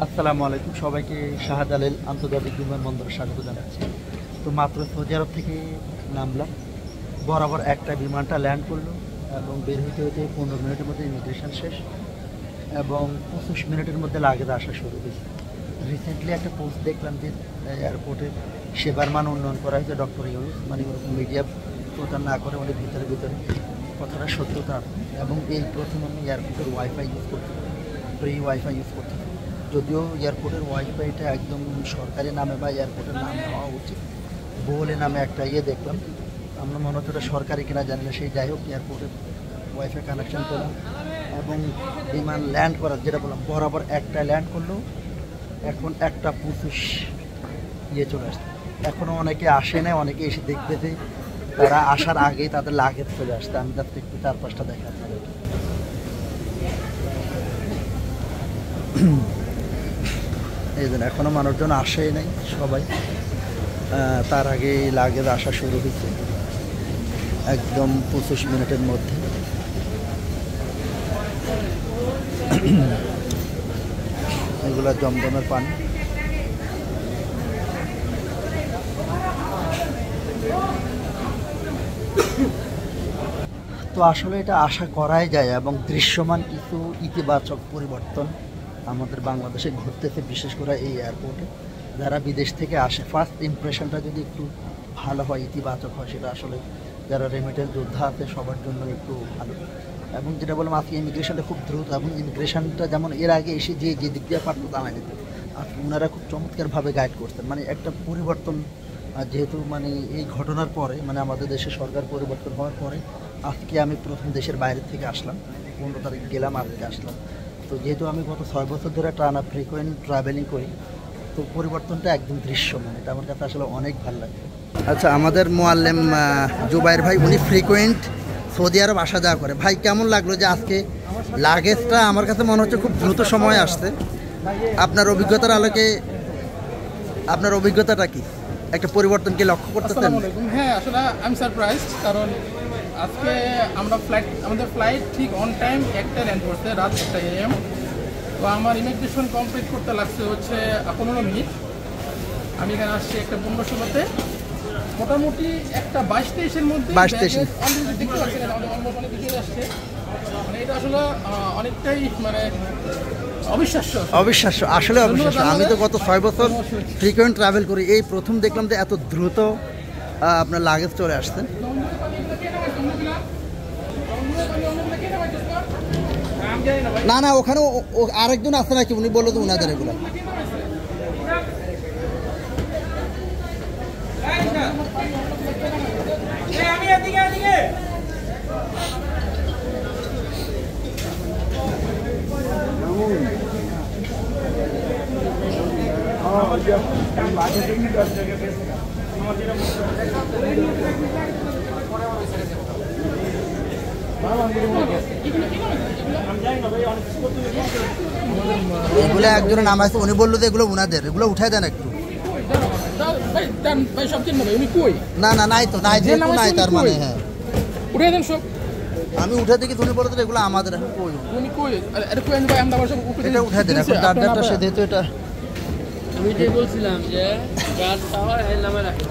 আসসালামু আলাইকুম, সবাইকে শাহজালাল আন্তর্জাতিক বিমানবন্দরে স্বাগত জানাচ্ছি। তো মাত্র সৌদি আরব থেকে নামলাম, বরাবর একটা বিমানটা ল্যান্ড করলো এবং বের হতে হতে 15 মিনিটের মধ্যে ইমিগ্রেশন শেষ এবং 25 মিনিটের মধ্যে লাগেজ আসা শুরু হয়েছে। রিসেন্টলি একটা পোস্ট দেখলাম যে এয়ারপোর্টে সেবার মান উন্নয়ন করা হয়েছে ডক্টর ইউনুস, মানে ওরকম মিডিয়া প্রচার না করে অনেক ভিতরে ভিতরে কথাটা সত্যতা। এবং এই প্রথম আমি এয়ারপোর্টের ওয়াইফাই ইউজ করতে, ফ্রি ওয়াইফাই ইউজ করতে, যদিও এয়ারপোর্টের ওয়াইফাইটা একদম সরকারি নামে বা এয়ারপোর্টের নামে হওয়া উচিত, বলে নামে একটা দেখলাম, আমরা মনে হচ্ছে ওটা সরকারি কিনা জানি না, সেই যাই হোক এয়ারপোর্টের ওয়াইফাই কানেকশন করলাম এবং বিমান ল্যান্ড করার যেটা বললাম বরাবর একটা ল্যান্ড করলো, এখন 1:25 চলে আসছে। এখনও অনেকে আসে না, অনেকে এসে দেখতেছে, তারা আসার আগেই তাদের লাগেজ চলে আসছে। আমি যাতে একটু 4-5টা দেখা আপনাদের। এই জন্য এখনও মানুষজন আসেই নাই, সবাই তার আগে লাগেজ আসা শুরু হয়েছে একদম 25 মিনিটের মধ্যে। এগুলো জমজমের পানি। তো আসলে এটা আশা করাই যায় এবং দৃশ্যমান কিছু ইতিবাচক পরিবর্তন আমাদের বাংলাদেশে ঘটতেছে, বিশেষ করে এই এয়ারপোর্টে। যারা বিদেশ থেকে আসে, ফার্স্ট ইমপ্রেশনটা যদি একটু ভালো হয়, ইতিবাচক হয়, সেটা আসলে যারা রেমিটেন্স যোদ্ধা আছে সবার জন্য একটু ভালো। এবং যেটা বললাম, আজকে ইমিগ্রেশনটা খুব দ্রুত এবং ইমিগ্রেশনটা যেমন এর আগে এসে যে দিক দিয়ে পারতো জানা যেত, আর ওনারা খুব চমৎকারভাবে গাইড করতেন, মানে একটা পরিবর্তন। যেহেতু মানে এই ঘটনার পরে, মানে আমাদের দেশে সরকার পরিবর্তন হওয়ার পরে আজকে আমি প্রথম দেশের বাইরে থেকে আসলাম, 15 তারিখ গেলাম, আজকে আসলাম। তো যেহেতু আমি গত 6 বছর ধরে টানা ফ্রিকোয়েন্ট ট্রাভেলিং করি, তো পরিবর্তনটা একদম দৃশ্যমান, এটা আমার কাছে আসলে অনেক ভালো লাগে। আচ্ছা, আমাদের মোয়াল্লেম জুবাইর ভাই, উনি ফ্রিকোয়েন্ট সৌদি আরব আসা যাওয়া করে। ভাই, কেমন লাগলো যে আজকে লাগেজটা আমার কাছে মনে হচ্ছে খুব দ্রুত সময় আসছে? আপনার অভিজ্ঞতার আলোকে আপনার অভিজ্ঞতাটা কি? একটা পরিবর্তন কি লক্ষ্য করতেছেন? হ্যাঁ, আসলে আমি সারপ্রাইজড, কারণ আজকে আমাদের ফ্লাইট ঠিক অন টাইম একটা ল্যান্ড করছে, রাত 1টা AM। তো আমার ইমিগ্রেশন কমপ্লিট করতে লাগছে হচ্ছে 15 মিনিট। আমি এখানে আসছি একটা 15:15-তে, মোটামুটি একটা 22-23-এর মধ্যে অলরেডি দেখতে পাচ্ছি না, অলমোস্ট অনেক কিছু আসছে। মানে এটা আসলে অনেকটাই মানে অবিশ্বাস্য, আসলে অবিশ্বাস্য। আমি তো গত 6 বছর ফ্রিকোয়েন্ট ট্রাভেল করি, এই প্রথম দেখলাম যে এত দ্রুত আপনার লাগেজ চলে আসছেন। না না, ওখানে আরেকজন আছে নাকি? উনি বললো তো উনাদের এগুলো। এগুলো একজনের নাম আছে, উনি বললো যে এগুলো উনাদের, এগুলো উঠাই দেন একটু। না না, নাই তো, নাই যেহেতু নাই তার মানে হ্যাঁ উঠে দেন সব। আমি উঠে দেখি, উনি বলতো এগুলো আমাদের। এখন কই উনি কই? এটা কই আনবা? আমরা সব এটা উঠে দেন এখন, ডাটা সে যেহেতু এটা। আমি যে বলছিলাম যে গাছ পাওয়ার নামে রাখে।